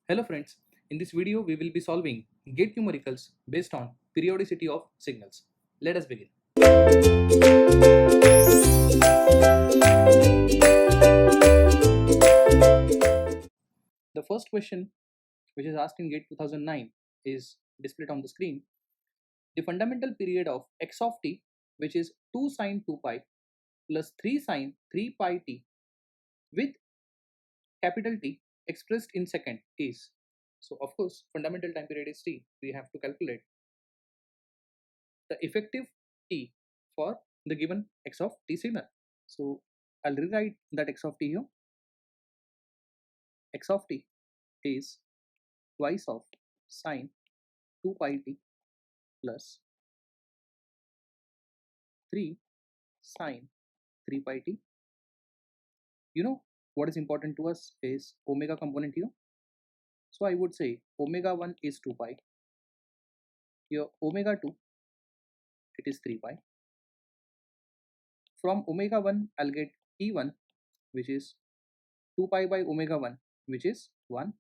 Hello friends, in this video we will be solving gate numericals based on periodicity of signals. Let us begin. The first question which is asked in gate 2009 is displayed on the screen. The fundamental period of x of t, which is 2 sine 2 pi plus 3 sine 3 pi t with capital T expressed in second is. So of course fundamental time period is t. We have to calculate the effective t for the given x of t signal. So I'll rewrite that x of t here. X of t is twice of sine 2 pi t plus 3 sine 3 pi t. You know what is important to us is omega component here. So I would say omega 1 is 2 pi. Here omega 2 it is 3 pi. From omega 1 I'll get T1 which is 2 pi by omega 1 which is 1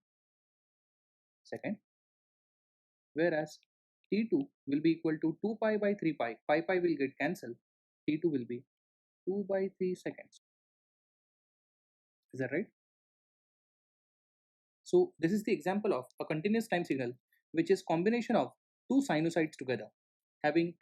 second, whereas T2 will be equal to 2 pi by 3 pi. Pi will get cancelled. T2 will be 2 by 3 seconds. Is that right? So this is the example of a continuous time signal which is combination of two sinusoids together having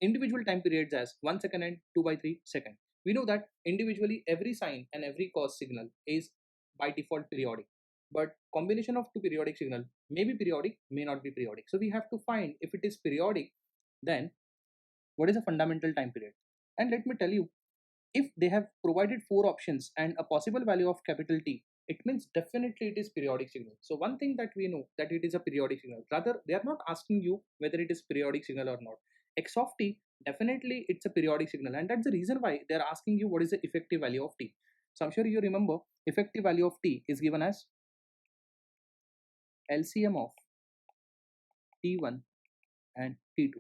individual time periods as 1 second and 2 by 3 second. We know that individually every sine and every cos signal is by default periodic, but combination of two periodic signal may be periodic, may not be periodic. So we have to find if it is periodic, then what is a fundamental time period. And let me tell you, if they have provided four options and a possible value of capital T, it means definitely it is periodic signal. So one thing that we know that it is a periodic signal. Rather, they are not asking you whether it is periodic signal or not. X of t, definitely it's a periodic signal, and that's the reason why they are asking you what is the effective value of t. So I'm sure you remember effective value of t is given as LCM of t1 and t2.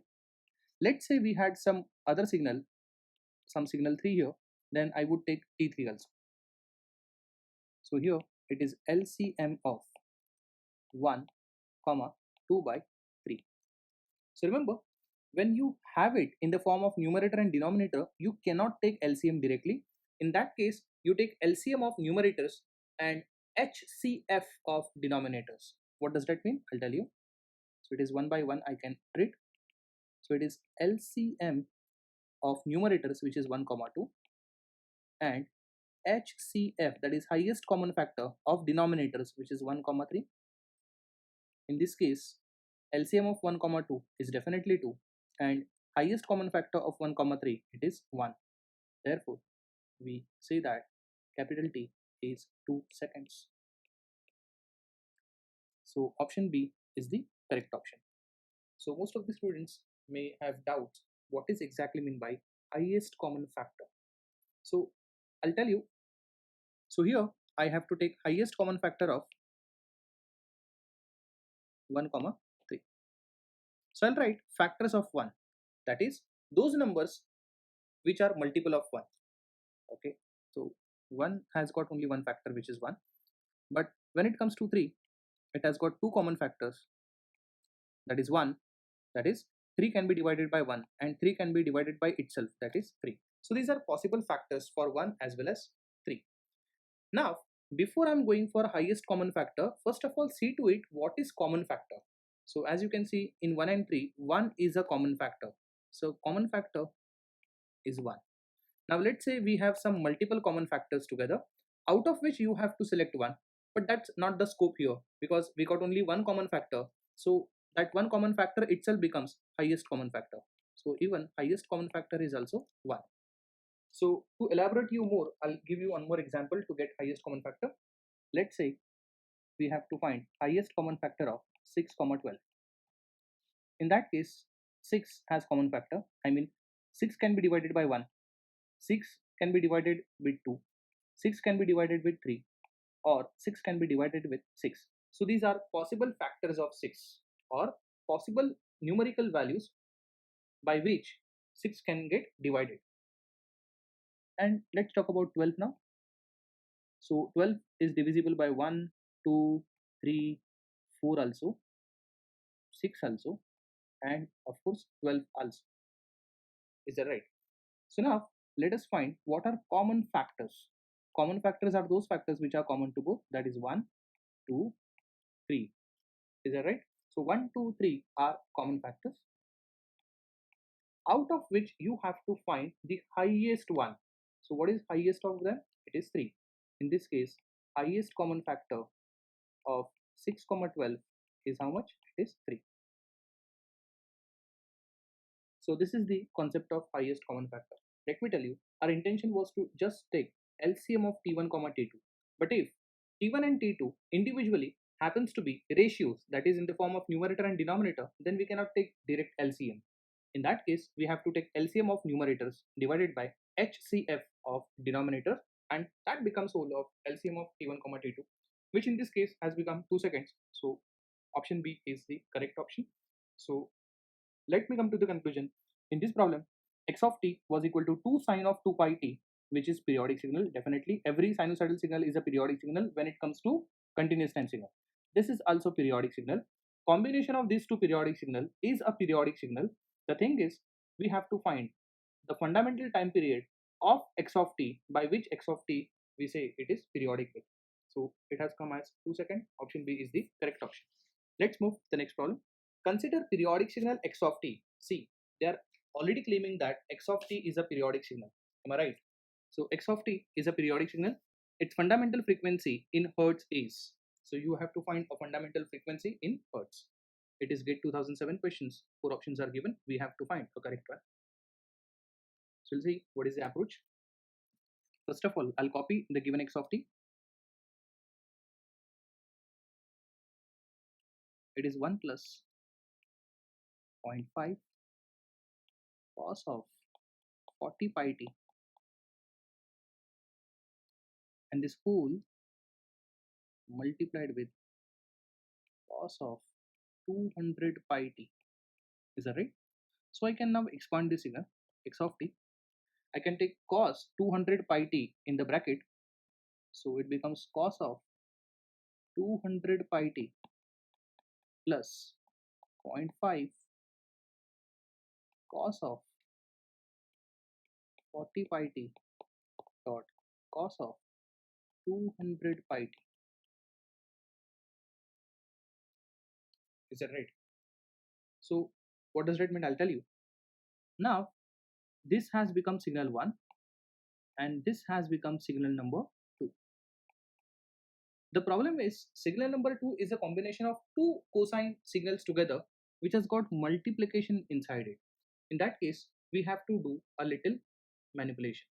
Let's say we had some other signal, some signal 3 here, then I would take t3 also. So here it is LCM of 1, 2 by 3. So remember, when you have it in the form of numerator and denominator, you cannot take LCM directly. In that case, you take LCM of numerators and HCF of denominators. What does that mean? I'll tell you. So it is 1 by 1 I can treat. So it is LCM of numerators, which is 1, 2, and HCF, that is highest common factor of denominators, which is 1, 3. In this case, LCM of 1, 2 is definitely 2, and highest common factor of 1, 3 it is 1. Therefore, we say that capital T is 2 seconds. So option B is the correct option. So most of the students may have doubts what is exactly mean by highest common factor. So I'll tell you. So here I have to take highest common factor of 1, 3. So I'll write factors of 1, that is those numbers which are multiple of 1. Okay, so 1 has got only one factor, which is 1, but when it comes to 3, it has got two common factors, that is 1, that is 3 can be divided by 1 and 3 can be divided by itself, that is 3. So these are possible factors for 1 as well as 3. Now before I'm going for highest common factor, first of all see to it what is common factor. So as you can see in 1 and 3, 1 is a common factor, so common factor is 1. Now let's say we have some multiple common factors together, out of which you have to select one, but that's not the scope here because we got only one common factor. So that one common factor itself becomes highest common factor. So even highest common factor is also 1. So to elaborate you more, I'll give you one more example to get highest common factor. Let's say we have to find highest common factor of 6, 12. In that case, 6 has common factor. I mean 6 can be divided by 1. 6 can be divided with 2, 6 can be divided with 3, or 6 can be divided with 6. So these are possible factors of 6 or possible numerical values by which 6 can get divided. And let's talk about 12 now. So 12 is divisible by 1, 2, 3, 4 also, 6 also, and of course 12 also. Is that right? So now let us find what are common factors. Common factors are those factors which are common to both, that is 1, 2, 3. Is that right? So 1, 2, 3 are common factors, out of which you have to find the highest one. So what is highest of them? It is 3. In this case, highest common factor of 6, 12 is how much? It is 3. So this is the concept of highest common factor. Let me tell you, our intention was to just take LCM of T1, T2. But if T1 and T2 individually happens to be ratios, that is in the form of numerator and denominator, then we cannot take direct LCM. In that case, we have to take LCM of numerators divided by HCF of denominator, and that becomes whole of LCM of T1, T2, which in this case has become 2 seconds. So option B is the correct option. So let me come to the conclusion. In this problem, x of t was equal to 2 sine of 2 pi t, which is periodic signal. Definitely, every sinusoidal signal is a periodic signal when it comes to continuous time signal. This is also periodic signal. Combination of these two periodic signal is a periodic signal. The thing is, we have to find the fundamental time period of x of t, by which x of t we say it is periodic with. So it has come as 2 seconds. Option B is the correct option. Let's move to the next problem. Consider periodic signal x of t. See, they are already claiming that x of t is a periodic signal. Am I right? So x of t is a periodic signal. Its fundamental frequency in hertz is. So you have to find a fundamental frequency in hertz. It is GATE 2007 questions. 4 options are given. We have to find the correct one. So we'll see what is the approach. First of all, I'll copy the given x of t. It is 1 plus 0.5 cos of 40 pi t, and this whole multiplied with cos of 200 pi t. Is that right? So I can now expand this figure x of t. I can take cos 200 pi t in the bracket, so it becomes cos of 200 pi t plus 0.5 cos of 40 pi t dot cos of 200 pi t. Is that right? So what does that mean? I'll tell you. Now this has become signal 1 and this has become signal number 2. The problem is signal number 2 is a combination of two cosine signals together which has got multiplication inside it. In that case, we have to do a little manipulation.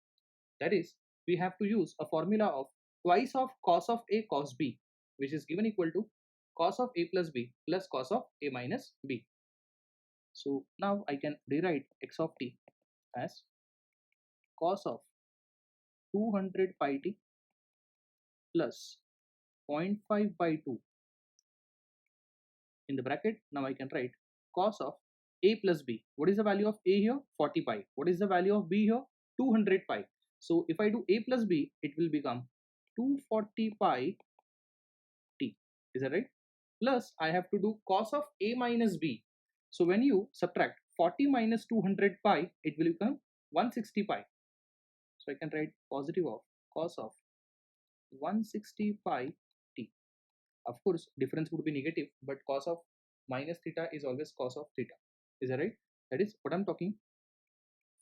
That is, we have to use a formula of twice of cos of a cos b, which is given equal to cos of a plus b plus cos of a minus b. So now I can rewrite x of t as cos of 200 pi t plus 0.5 by 2 in the bracket. Now I can write cos of a plus b. What is the value of a here? 40 pi. What is the value of b here? 200 pi. So if I do a plus b, it will become 240 pi t. Is that right? Plus I have to do cos of a minus b. So when you subtract 40 minus 200 pi, it will become 160 pi. So I can write positive of cos of 160 pi t. Of course, difference would be negative, but cos of minus theta is always cos of theta. Is that right? That is what I'm talking.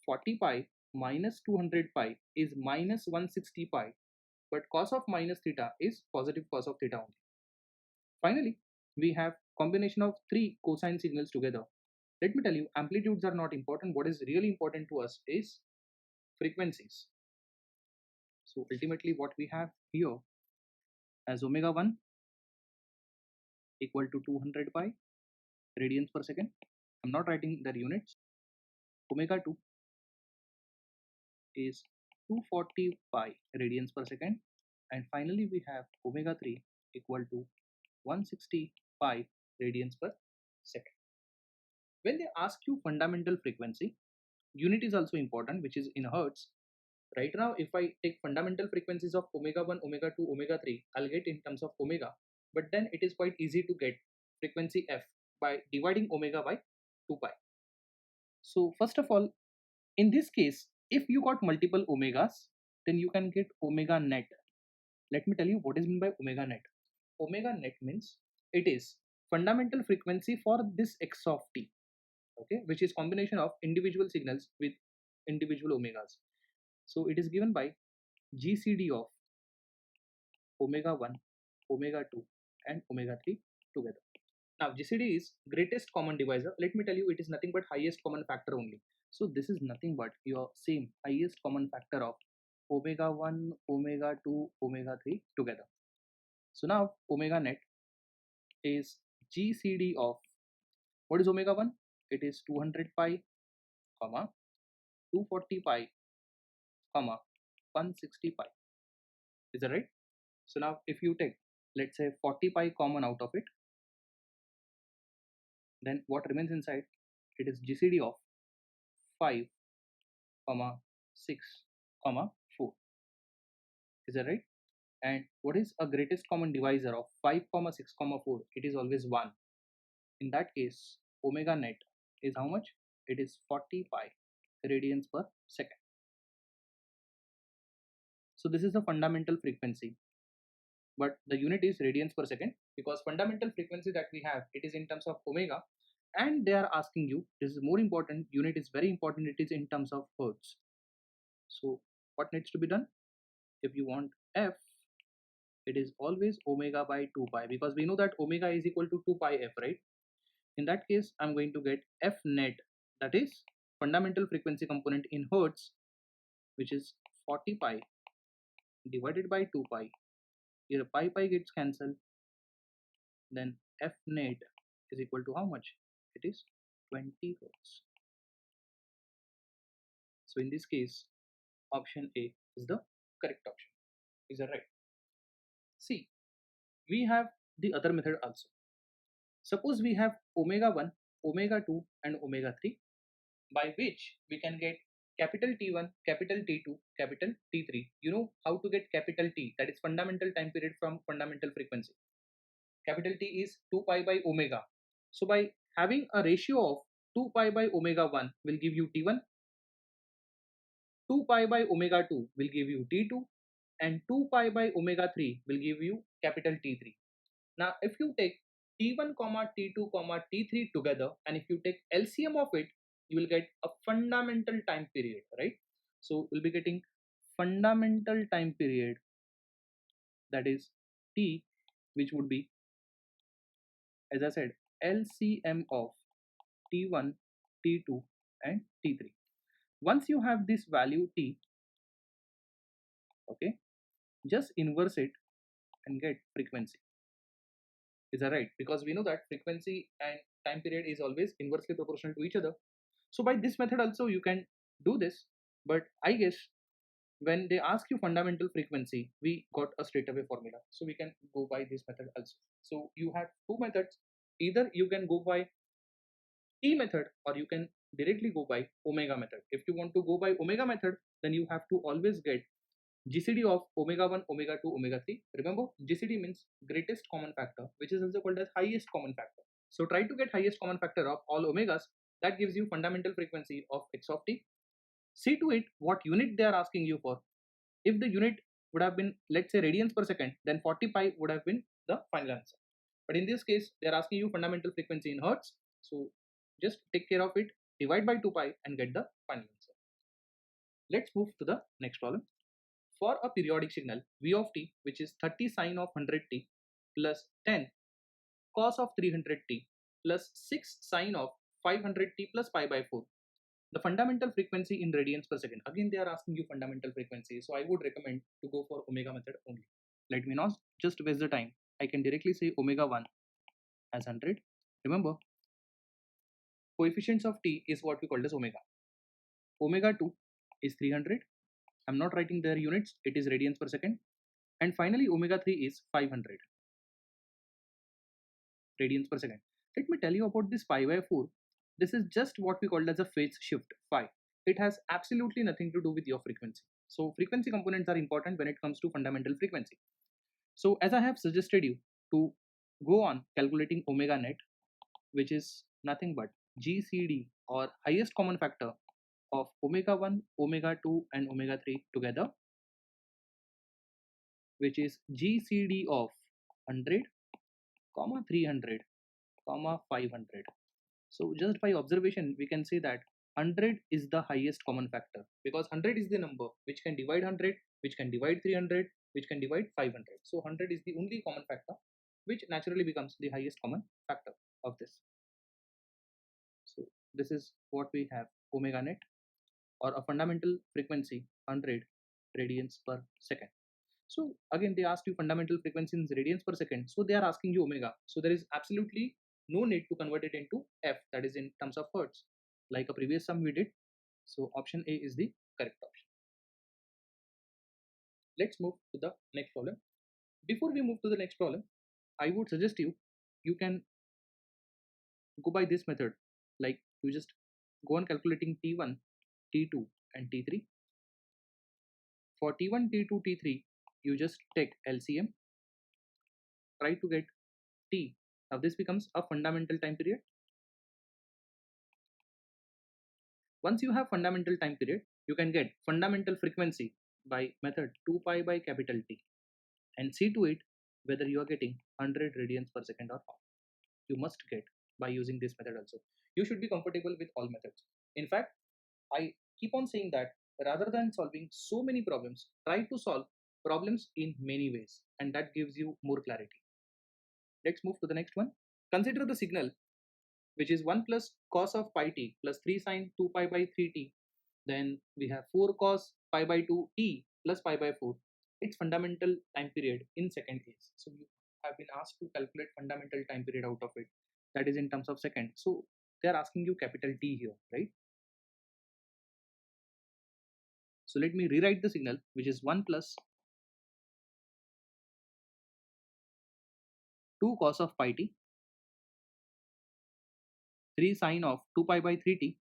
40 pi minus 200 pi is minus 160 pi, but cos of minus theta is positive cos of theta only. Finally, we have combination of three cosine signals together. Let me tell you, amplitudes are not important. What is really important to us is frequencies. So ultimately what we have here as omega 1 equal to 200 pi radians per second. I'm not writing their units. Omega 2 is 240 pi radians per second, and finally we have omega 3 equal to 160 pi radians per second. When they ask you fundamental frequency, unit is also important, which is in hertz. Right now, if I take fundamental frequencies of omega 1, omega 2, omega 3, I'll get in terms of omega, but then it is quite easy to get frequency f by dividing omega by 2 pi. So first of all, in this case, if you got multiple omegas, then you can get omega net. Let me tell you what is meant by omega net. Omega net means it is fundamental frequency for this x of t, okay, which is combination of individual signals with individual omegas. So it is given by GCD of omega 1, omega 2 and omega 3 together. Now GCD is greatest common divisor. Let me tell you, it is nothing but highest common factor only. So this is nothing but your same highest common factor of omega 1, omega 2, omega 3 together. So now omega net is GCD of, what is omega 1? It is 200 pi, comma 240 pi, comma 160 pi. Is that right? So now if you take, let's say, 40 pi common out of it, then what remains inside? It is GCD of 5, comma 6, comma 4. Is that right? And what is a greatest common divisor of 5, 6, 4? It is always 1. In that case, omega net is how much? It is 40 pi radians per second. So this is the fundamental frequency, but the unit is radians per second, because fundamental frequency that we have, it is in terms of omega, and they are asking you, this is more important, unit is very important, it is in terms of hertz. So what needs to be done? If you want f, it is always omega by 2 pi, because we know that omega is equal to 2 pi f, right? In that case, I'm going to get f net, that is fundamental frequency component in hertz, which is 40 pi divided by 2 pi. Here pi gets cancelled, then f net is equal to how much? It is 20 hertz. So in this case, option A is the correct option. Is that right? See, we have the other method also. Suppose we have omega 1, omega 2 and omega 3, by which we can get capital T1, capital T2, capital T3. You know how to get capital T, that is fundamental time period from fundamental frequency. Capital T is 2 pi by omega. So by having a ratio of 2 pi by omega 1 will give you T1, 2 pi by omega 2 will give you T2, and 2 pi by omega 3 will give you capital T3. Now if you take T1, T2, T3 together, and if you take LCM of it, you will get a fundamental time period, right? So we'll be getting fundamental time period, that is T, which would be, as I said, LCM of T1, T2 and T3. Once you have this value T, okay, just inverse it and get frequency. Is that right? Because we know that frequency and time period is always inversely proportional to each other. So by this method also you can do this, but I guess when they ask you fundamental frequency, we got a straightaway formula, so we can go by this method also. So you have two methods. Either you can go by T method, or you can directly go by omega method. If you want to go by omega method, then you have to always get GCD of omega 1, omega 2, omega 3. Remember, GCD means greatest common factor, which is also called as highest common factor. So try to get highest common factor of all omegas. That gives you fundamental frequency of x of t. See to it what unit they are asking you for. If the unit would have been, let's say, radians per second, then 40 pi would have been the final answer. But in this case, they are asking you fundamental frequency in hertz. So just take care of it, divide by 2 pi and get the final answer. Let's move to the next problem. For a periodic signal v of t, which is 30 sine of 100t plus 10 cos of 300t plus 6 sine of 500t plus pi by 4, the fundamental frequency in radians per second. Again, they are asking you fundamental frequency, so I would recommend to go for omega method only. Let me not just waste the time. I can directly say omega 1 as 100. Remember, coefficients of t is what we call as omega. Omega 2 is 300. I'm not writing their units, it is radians per second. And finally, omega 3 is 500 radians per second. Let me tell you about this pi by 4. This is just what we call as a phase shift phi. It has absolutely nothing to do with your frequency. So frequency components are important when it comes to fundamental frequency. So as I have suggested you to go on calculating omega net, which is nothing but GCD or highest common factor of omega 1, omega 2 and omega 3 together, which is GCD of 100, 300, 500. So just by observation, we can say that 100 is the highest common factor, because 100 is the number which can divide 100, which can divide 300, which can divide 500. So 100 is the only common factor, which naturally becomes the highest common factor of this. So this is what we have, omega net, or a fundamental frequency 100 radians per second. So again, they asked you fundamental frequency in radians per second. So they are asking you omega. So there is absolutely no need to convert it into F, that is in terms of hertz, like a previous sum we did. So option A is the correct option. Let's move to the next problem. Before we move to the next problem, I would suggest you can go by this method. Like, you just go on calculating T1, T2 and T3. For T1, T2, T3, you just take LCM, try to get T. Now this becomes a fundamental time period. Once you have fundamental time period, you can get fundamental frequency by method 2 pi by capital T, and see to it whether you are getting 100 radians per second or not. You must get by using this method also. You should be comfortable with all methods. In fact, I keep on saying that rather than solving so many problems, try to solve problems in many ways, and that gives you more clarity. Let's move to the next one. Consider the signal, which is 1 plus cos of pi t plus 3 sine 2 pi by 3t. Then we have 4 cos pi by 2 t plus pi by 4. Its fundamental time period in second is. So you have been asked to calculate fundamental time period out of it. That is in terms of second. So they are asking you capital T here, right? So let me rewrite the signal, which is 1 plus 2 cos of pi t, 3 sine of 2 pi by 3t.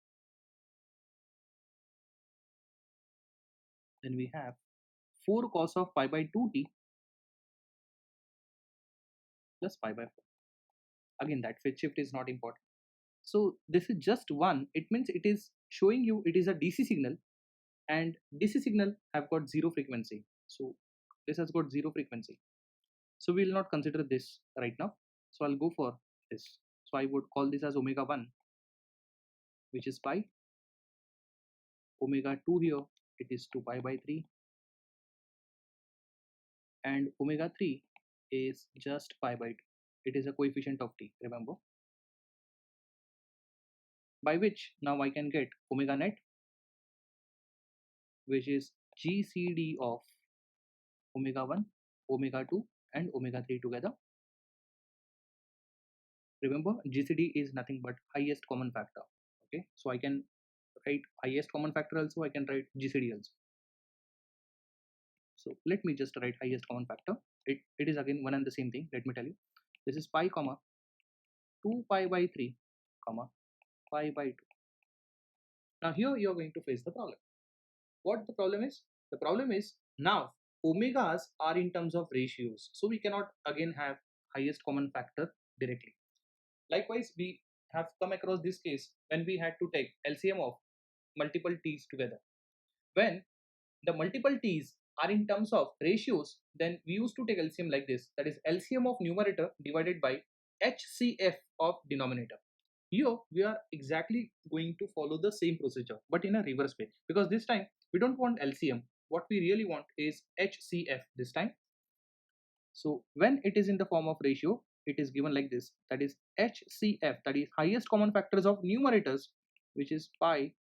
Then we have 4 cos of pi by 2t plus pi by 4. Again, that phase shift is not important. So this is just one. It means it is showing you it is a DC signal, and DC signal have got zero frequency. So this has got zero frequency. So we will not consider this right now. So I'll go for this. So I would call this as omega 1, which is pi. Omega 2 here, it is 2 pi by 3. And omega 3 is just pi by 2. It is a coefficient of t, remember. By which now I can get omega net, which is GCD of omega 1, omega 2 and omega 3 together. Remember, GCD is nothing but highest common factor. Okay, so I can write highest common factor also, I can write GCD also. So let me just write highest common factor. It is again one and the same thing. Let me tell you, this is pi comma 2 pi by 3 comma pi by 2. Now here you are going to face the problem. What the problem is? The problem is now omegas are in terms of ratios, so we cannot again have highest common factor directly. Likewise, we have come across this case when we had to take LCM of multiple t's together. When the multiple t's are in terms of ratios, then we used to take LCM like this, that is LCM of numerator divided by HCF of denominator. Here we are exactly going to follow the same procedure, but in a reverse way, because this time we don't want LCM. What we really want is HCF this time. So when it is in the form of ratio, it is given like this, that is HCF, that is highest common factors of numerators, which is pi,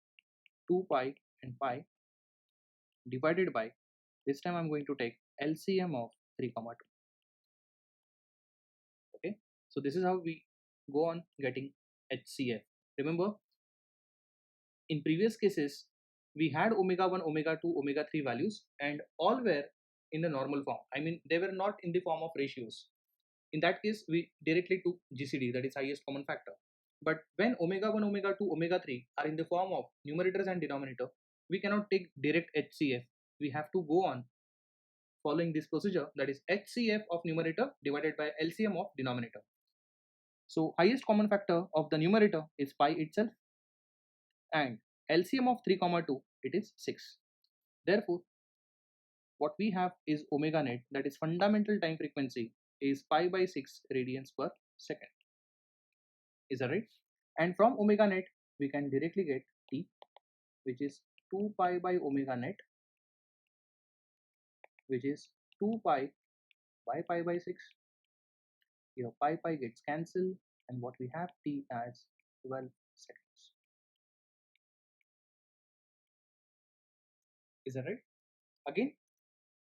2 pi and pi, divided by, this time I'm going to take LCM of 3 comma 2. Okay, so this is how we go on getting HCF. Remember, in previous cases we had omega 1, omega 2, omega 3 values, and all were in the normal form. I mean, they were not in the form of ratios. In that case, we directly took GCD, that is highest common factor. But when omega 1, omega 2, omega 3 are in the form of numerators and denominator, we cannot take direct HCF. We have to go on following this procedure, that is HCF of numerator divided by LCM of denominator. So highest common factor of the numerator is pi itself, and LCM of 3 comma 2, it is 6. Therefore what we have is omega net, that is fundamental time frequency, is pi by 6 radians per second. Is that right? And from omega net we can directly get t, which is 2 pi by omega net, which is 2 pi by 6. Here pi gets cancelled, and what we have t as 12 seconds. Is that right? Again,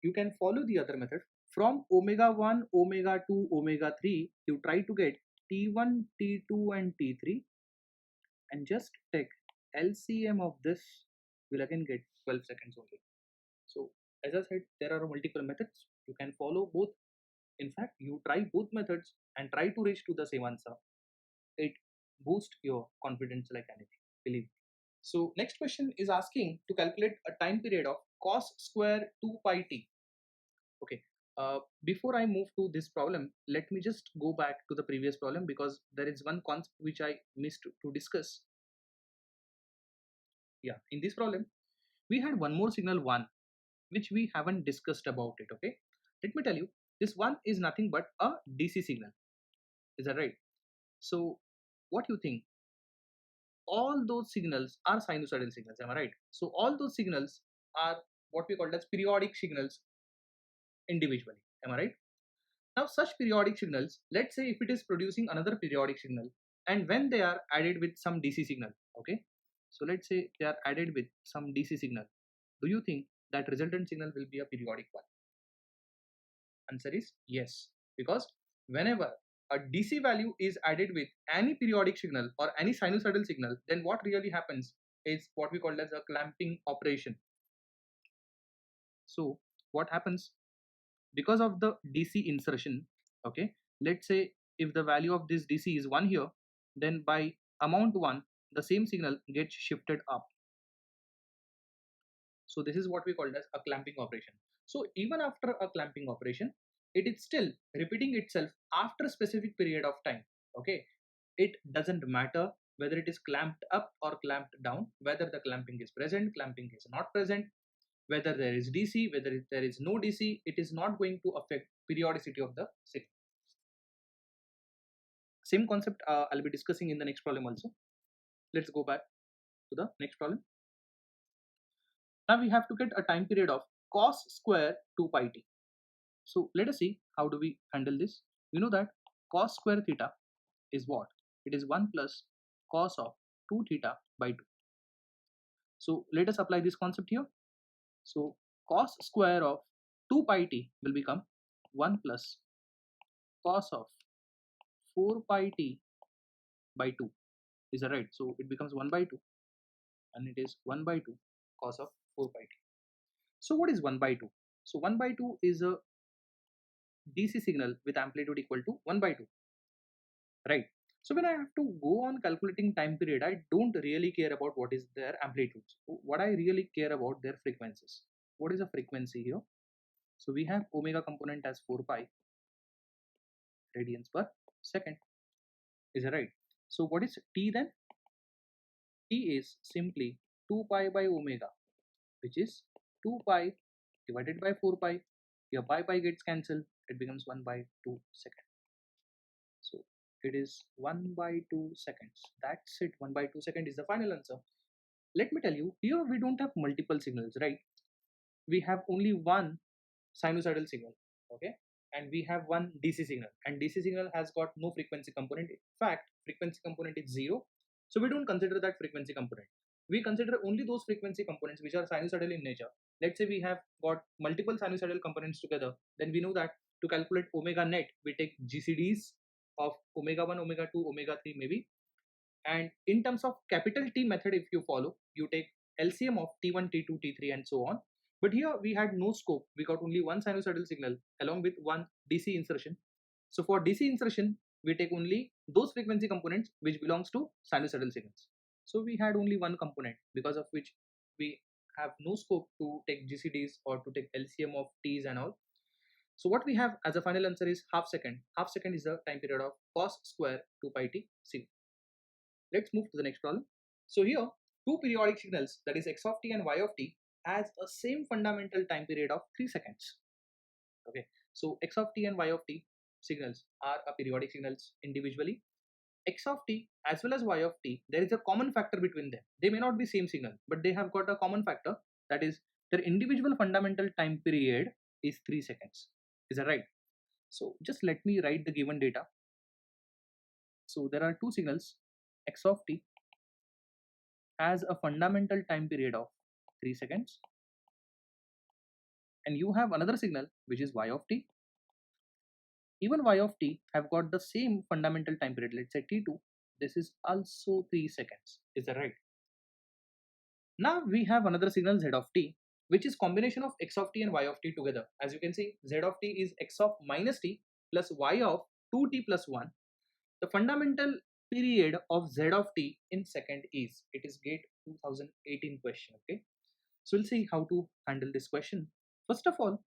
you can follow the other method. From omega 1, omega 2, omega 3, you try to get t1, t2 and t3, and just take LCM of this, will again get 12 seconds only. So as I said, there are multiple methods. You can follow both. In fact, you try both methods and try to reach to the same answer. It boosts your confidence like anything, believe me. So next question is asking to calculate a time period of cos square 2 pi t. Okay, before I move to this problem, let me just go back to the previous problem, because there is one concept which I missed to discuss. Yeah, in this problem we had one more signal 1 which we haven't discussed about it. Okay, let me tell you, this one is nothing but a DC signal. Is that right? So what you think, all those signals are sinusoidal signals, am I right? So all those signals are what we call as periodic signals individually, am I right? Now such periodic signals, let's say if it is producing another periodic signal, and when they are added with some DC signal, okay, so let's say they are added with some DC signal, do you think that resultant signal will be a periodic one? Answer is yes, because whenever a DC value is added with any periodic signal or any sinusoidal signal, then what really happens is what we call as a clamping operation. So what happens, because of the DC insertion, okay, let's say if the value of this DC is 1 here, then by amount 1 the same signal gets shifted up. So this is what we call as a clamping operation. So even after a clamping operation, it is still repeating itself after a specific period of time. Okay, it doesn't matter whether it is clamped up or clamped down, whether the clamping is present, clamping is not present, whether there is DC, whether there is no DC, it is not going to affect periodicity of the signal. Same concept I'll be discussing in the next problem also. Let's go back to the next problem. Now we have to get a time period of cos square 2 pi t. So let us see how do we handle this. We know that cos square theta is what? It is 1 plus cos of 2 theta by 2. So let us apply this concept here. So cos square of 2 pi t will become 1 plus cos of 4 pi t by 2. Is that right? So it becomes 1 by 2, and it is 1 by 2 cos of 4 pi t. So what is 1 by 2? So 1 by 2 is a DC signal with amplitude equal to 1 by 2, right? So when I have to go on calculating time period, I don't really care about what is their amplitudes. What I really care about their frequencies. What is the frequency here? So we have omega component as 4 pi radians per second. Is that right? So what is t then? T is simply 2 pi by omega, which is 2 pi divided by 4 pi. Here pi gets cancelled, it becomes 1 by 2 seconds. So it is 1 by 2 seconds. That's it. 1 by 2 seconds is the final answer. Let me tell you, here we don't have multiple signals, right? We have only one sinusoidal signal, okay, and we have one DC signal, and DC signal has got no frequency component. In fact, frequency component is 0, so we don't consider that frequency component. We consider only those frequency components which are sinusoidal in nature. Let's say we have got multiple sinusoidal components together, then we know that to calculate omega net we take GCDs of omega 1, omega 2, omega 3 maybe, and in terms of capital T method, if you follow, you take LCM of T1, T2, T3 and so on. But here we had no scope, we got only one sinusoidal signal along with one DC insertion. So for DC insertion we take only those frequency components which belongs to sinusoidal signals. So we had only one component, because of which we have no scope to take GCDs or to take LCM of t's and all. So what we have as a final answer is half second. Half second is the time period of cos square 2 pi t c. Let's move to the next problem. So here, two periodic signals, that is x of t and y of t, has a same fundamental time period of 3 seconds. Okay, so x of t and y of t signals are a periodic signals individually. X of t as well as y of t, there is a common factor between them. They may not be same signal, but they have got a common factor, that is their individual fundamental time period is 3 seconds. Is that right? So just let me write the given data. So there are two signals. X of t has a fundamental time period of 3 seconds, and you have another signal which is y of t. Even y of t have got the same fundamental time period, let's say t2. This is also 3 seconds. Is that right? Now we have another signal z of t, which is combination of x of t and y of t together. As you can see, z of t is x of minus t plus y of 2t plus 1. The fundamental period of z of t in second is, it is GATE 2018 question. Okay, so we'll see how to handle this question. First of all,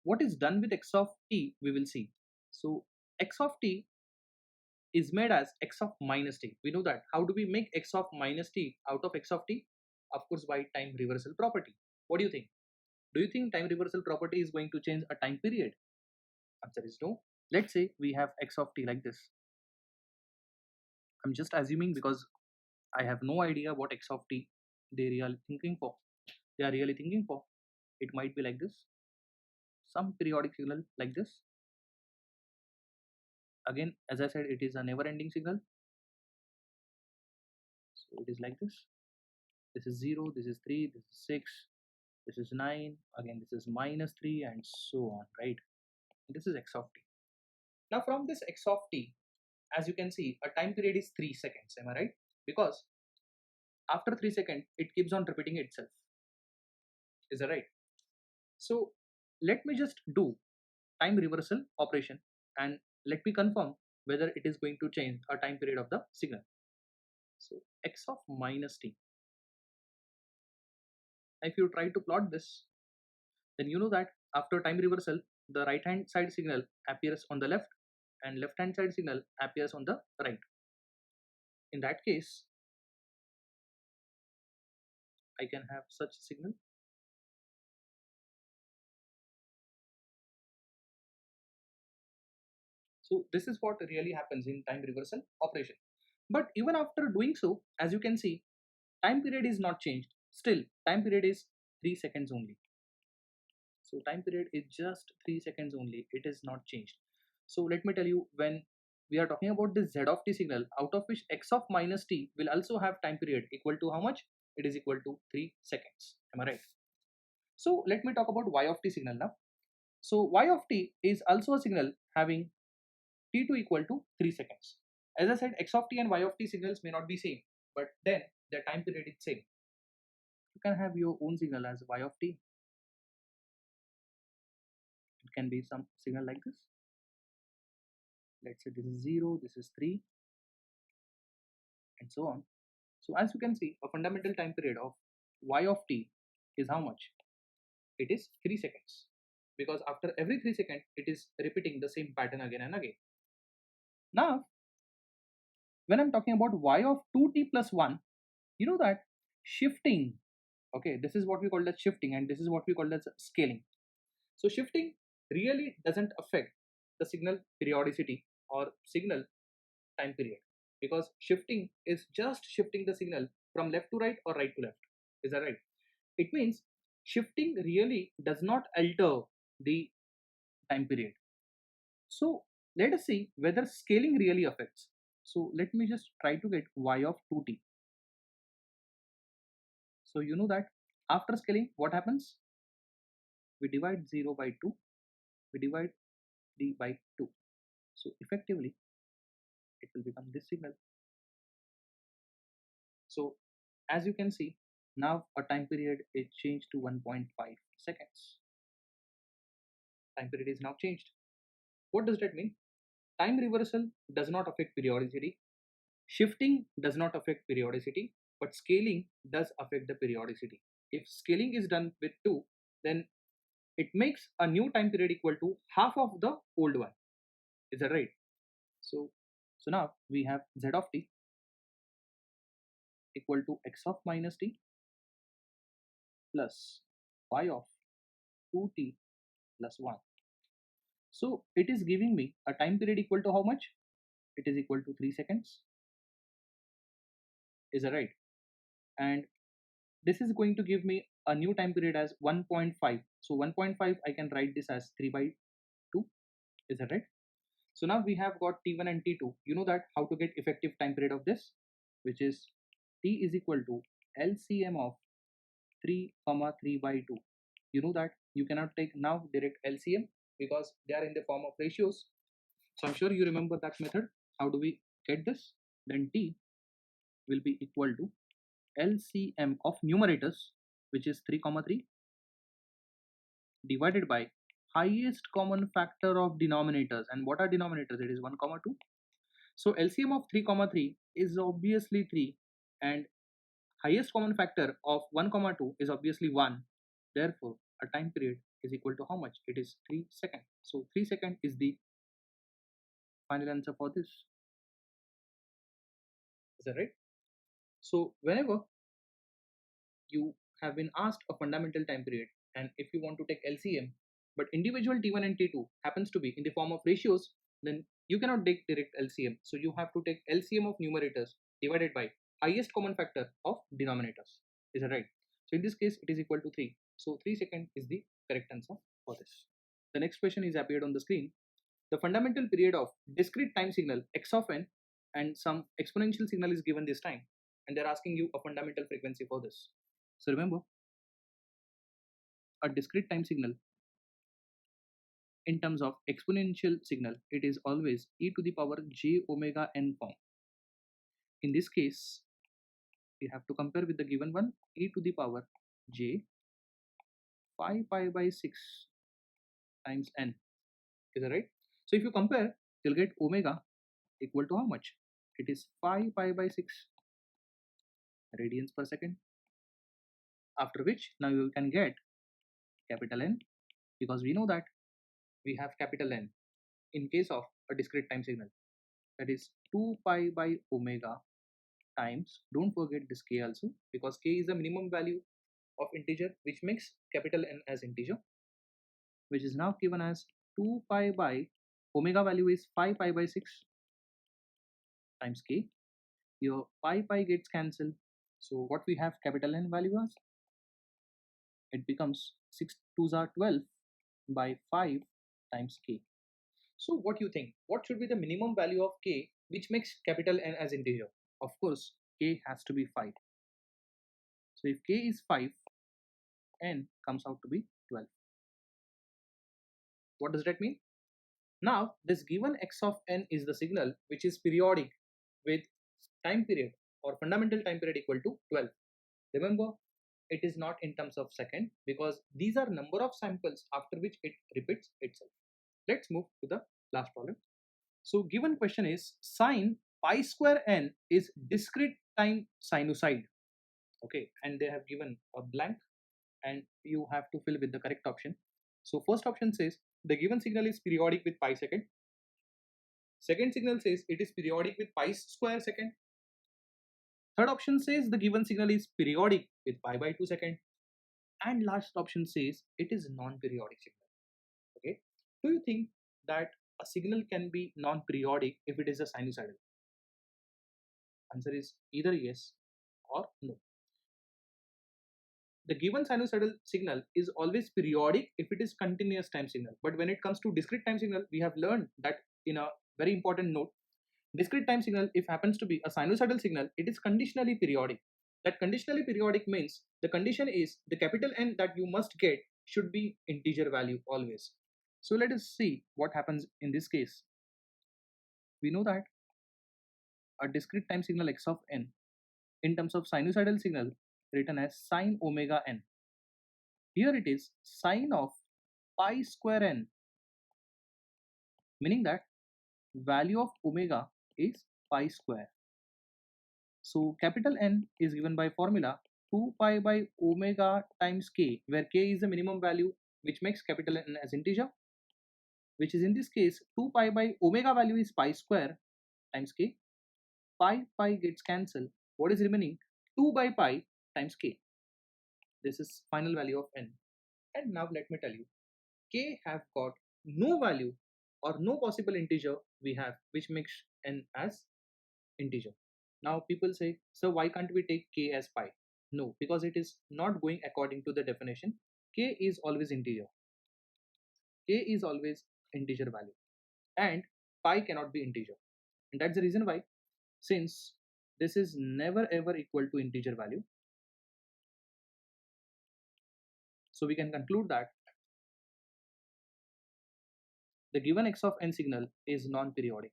what is done with x of t we will see. So x of t is made as x of minus t. We know that. How do we make x of minus t out of x of t? Of course, by time reversal property. What do you think? Do you think time reversal property is going to change a time period? Answer is no. Let's say we have x of t like this. I'm just assuming because I have no idea what x of t they really thinking for. They are really thinking for. It might be like this. Some periodic signal like this. Again, as I said, it is a never-ending signal. So it is like this. This is 0, this is 3, this is 6, this is 9, again this is minus 3, and so on, right? This is x of t. Now from this x of t, as you can see, a time period is 3 seconds, am I right? Because after 3 seconds, it keeps on repeating itself. Is that right? So let me just do time reversal operation and let me confirm whether it is going to change a time period of the signal. So x of minus t. If you try to plot this, then you know that after time reversal, the right hand side signal appears on the left and left hand side signal appears on the right. In that case, I can have such signal. So this is what really happens in time reversal operation. But even after doing so, as you can see, time period is not changed. Still, time period is 3 seconds only. So time period is just 3 seconds only. It is not changed. So let me tell you, when we are talking about this z of t signal, out of which x of minus t will also have time period equal to how much? It is equal to 3 seconds. Am I right? So let me talk about y of t signal now. So y of t is also a signal having t2 equal to 3 seconds. As I said, x of t and y of t signals may not be same, but then their time period is same. You can have your own signal as y of t. It can be some signal like this. Let's say this is 0, this is 3, and so on. So as you can see, a fundamental time period of y of t is how much? It is 3 seconds. Because after every 3 seconds, it is repeating the same pattern again and again. Now, when I'm talking about y of 2t plus 1, you know that shifting, okay, this is what we call as shifting, and this is what we call as scaling. So shifting really doesn't affect the signal periodicity or signal time period, because shifting is just shifting the signal from left to right or right to left. Is that right? It means shifting really does not alter the time period. So let us see whether scaling really affects. So let me just try to get y of 2t. So you know that after scaling, what happens? We divide 0 by 2, we divide d by 2. So effectively, it will become this signal. So as you can see, now a time period is changed to 1.5 seconds. Time period is now changed. What does that mean? Time reversal does not affect periodicity. Shifting does not affect periodicity, but scaling does affect the periodicity. if scaling is done with 2, then it makes a new time period equal to half of the old one. Is that right? So now we have z of t equal to x of minus t plus y of 2t plus 1. So it is giving me a time period equal to how much? It is equal to 3 seconds. Is that right? And this is going to give me a new time period as 1.5. So 1.5, I can write this as 3 by 2. Is that right? So now we have got t1 and t2. You know that how to get effective time period of this, which is t is equal to LCM of 3 comma 3 by 2. You know that you cannot take now direct LCM because they are in the form of ratios. So I'm sure you remember that method. How do we get this? Then t will be equal to LCM of numerators, which is 3 comma 3, divided by highest common factor of denominators. And what are denominators? It is 1 comma 2. So LCM of 3 comma 3 is obviously 3, and highest common factor of 1 comma 2 is obviously 1. Therefore a time period is equal to how much? It is 3 seconds. So 3 seconds is the final answer for this. Is that right? So whenever you have been asked a fundamental time period, and if you want to take LCM, but individual T1 and T2 happens to be in the form of ratios, then you cannot take direct LCM. So you have to take LCM of numerators divided by highest common factor of denominators. Is that right? So in this case, it is equal to 3. So 3 seconds is the correct answer for this. The next question is appeared on the screen. The fundamental period of discrete time signal x of n and some exponential signal is given this time, and they're asking you a fundamental frequency for this. So remember, a discrete time signal in terms of exponential signal, it is always e to the power j omega n form. In this case, we have to compare with the given one, e to the power j 5 pi by 6 times n. Is that right? So if you compare, you'll get omega equal to how much? It is 5 pi by 6 radians per second. After which, now you can get capital N, because we know that we have capital N in case of a discrete time signal, that is 2 pi by omega times, don't forget this k also, because k is the minimum value of integer which makes capital N as integer, which is now given as 2 pi by omega value is 5 pi by 6 times k. Your pi gets cancelled, so what we have capital N value as, it becomes 6 2s are 12 by 5 times k. So what do you think? What should be the minimum value of k which makes capital N as integer? Of course, k has to be 5. So if k is 5, n comes out to be 12. What does that mean? Now this given x of n is the signal which is periodic with time period or fundamental time period equal to 12. Remember, it is not in terms of second because these are number of samples after which it repeats itself. Let's move to the last problem. So given question is sine pi square n is discrete time sinusoid. Okay, and they have given a blank and you have to fill with the correct option. So first option says the given signal is periodic with pi second. Second signal says it is periodic with pi square second. Third option says the given signal is periodic with pi by 2 second. And last option says it is non-periodic signal. Okay, do you think that a signal can be non-periodic if it is a sinusoidal? Answer is either yes or no. The given sinusoidal signal is always periodic if it is continuous time signal, but when it comes to discrete time signal, we have learned that in a very important note, discrete time signal, if happens to be a sinusoidal signal, it is conditionally periodic. That conditionally periodic means the condition is the capital N that you must get should be integer value always. So let us see what happens in this case. We know that a discrete time signal x of n in terms of sinusoidal signal written as sine omega n. Here it is sine of pi square n, meaning that value of omega is pi square. So capital N is given by formula 2 pi by omega times k, where k is the minimum value which makes capital N as integer, which is in this case 2 pi by omega value is pi square times k. Pi gets cancelled. What is remaining? 2 by pi times k. This is final value of n. And now let me tell you, k have got no value or no possible integer we have which makes n as integer. Now people say, so why can't we take k as pi? No, because it is not going according to the definition. K is always integer. K is always integer value, and pi cannot be integer. And that's the reason why, since this is never ever equal to integer value, so we can conclude that the given x of n signal is non-periodic.